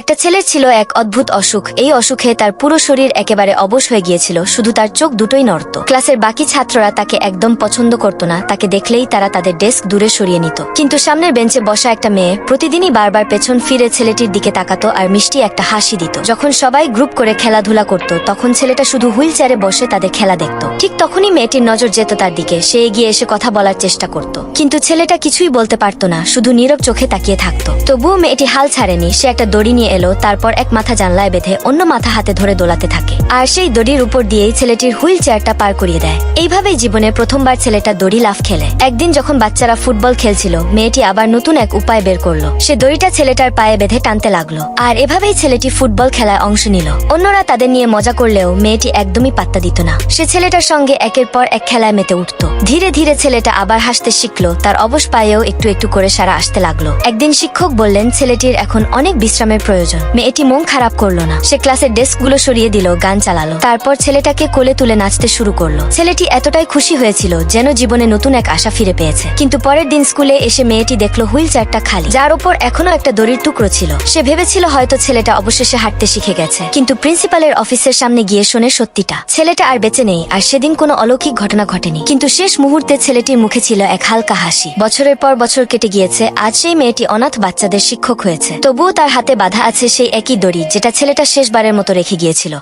একটা ছেলের ছিল এক অদ্ভুত অসুখ। এই অসুখে তার পুরো শরীর একেবারে অবশ হয়ে গিয়েছিল, শুধু তার চোখ দুটোই নড়ত। ক্লাসের বাকি ছাত্ররা তাকে একদম পছন্দ করত না, তাকে দেখলেই তারা তাদের ডেস্ক দূরে সরিয়ে নিত। কিন্তু সামনের বেঞ্চে বসা একটা মেয়ে প্রতিদিনই বারবার পেছন ফিরে ছেলেটির দিকে তাকাতো আর মিষ্টি একটা হাসি দিত। যখন সবাই গ্রুপ করে খেলাধুলা করত, তখন ছেলেটা শুধু হুইল চেয়ারে বসে তাদের খেলা দেখত। ঠিক তখনই মেয়েটির নজর যেত তার দিকে। সে এগিয়ে এসে কথা বলার চেষ্টা করত, কিন্তু ছেলেটা কিছুই বলতে পারত না, শুধু নীরব চোখে তাকিয়ে থাকতো। তবুও মেয়েটি হাল ছাড়েনি। সে একটা দড়ি নিয়ে এলো, তারপর এক মাথা জানলায় বেঁধে অন্য মাথা হাতে ধরে দোলাতে থাকে, আর সেই দড়ির উপর দিয়েই ছেলেটির হুইল চেয়ারটা পার করিয়ে দেয়। এইভাবেই জীবনে প্রথমবার ছেলেটা দড়ি লাফ খেলে। একদিন যখন বাচ্চারা ফুটবল খেলছিল, মেয়েটি আবার নতুন এক উপায় বের করলো। সে দড়িটা ছেলেটার পায়ে বেঁধে টানতে লাগলো, আর এভাবেই ছেলেটি ফুটবল খেলায় অংশ নিল। অন্যরা তাদের নিয়ে মজা করলেও মেয়েটি একদমই পাত্তা দিত না। সে ছেলেটার সঙ্গে একের পর এক খেলায় মেতে উঠত। ধীরে ধীরে ছেলেটা আবার হাসতে শিখলো, তার অবশ পায়েও একটু একটু করে সারা আসতে লাগলো। একদিন শিক্ষক বললেন ছেলেটির এখন অনেক বিশ্রামের প্রয়োজন। মেয়েটি মন খারাপ করলো না। সে ক্লাসের ডেস্কগুলো সরিয়ে দিল, গান চালালো, তারপর ছেলেটাকে কোলে তুলে নাচতে শুরু করলো। ছেলেটি এতটাই খুশি হয়েছিল যেন জীবনে নতুন এক আশা ফিরে পেয়েছে। কিন্তু পরের দিন স্কুলে এসে মেয়েটি দেখলো হুইল চেয়ারটা খালি, যার উপর এখনো একটা দড়ির টুকরো ছিল। সে ভেবেছিল হয়তো ছেলেটা অবশেষে হাঁটতে শিখে গেছে, কিন্তু প্রিন্সিপালের অফিসের সামনে গিয়ে শোনে সত্যিটা। ছেলেটা আর বেঁচে নেই, আর সেদিন কোনো অলৌকিক ঘটনা ঘটেনি। কিন্তু শেষ মুহূর্তে ছেলেটির মুখে ছিল এক হালকা হাসি। বছরের পর বছর কেটে গিয়েছে, আজ সেই মেয়েটি অনাথ বাচ্চাদের শিক্ষক হয়েছে। তবুও তার হাতে বাঁধা আছে সেই একই দড়ি, যেটা ছেলেটা শেষবারের মতো রেখে গিয়েছিল।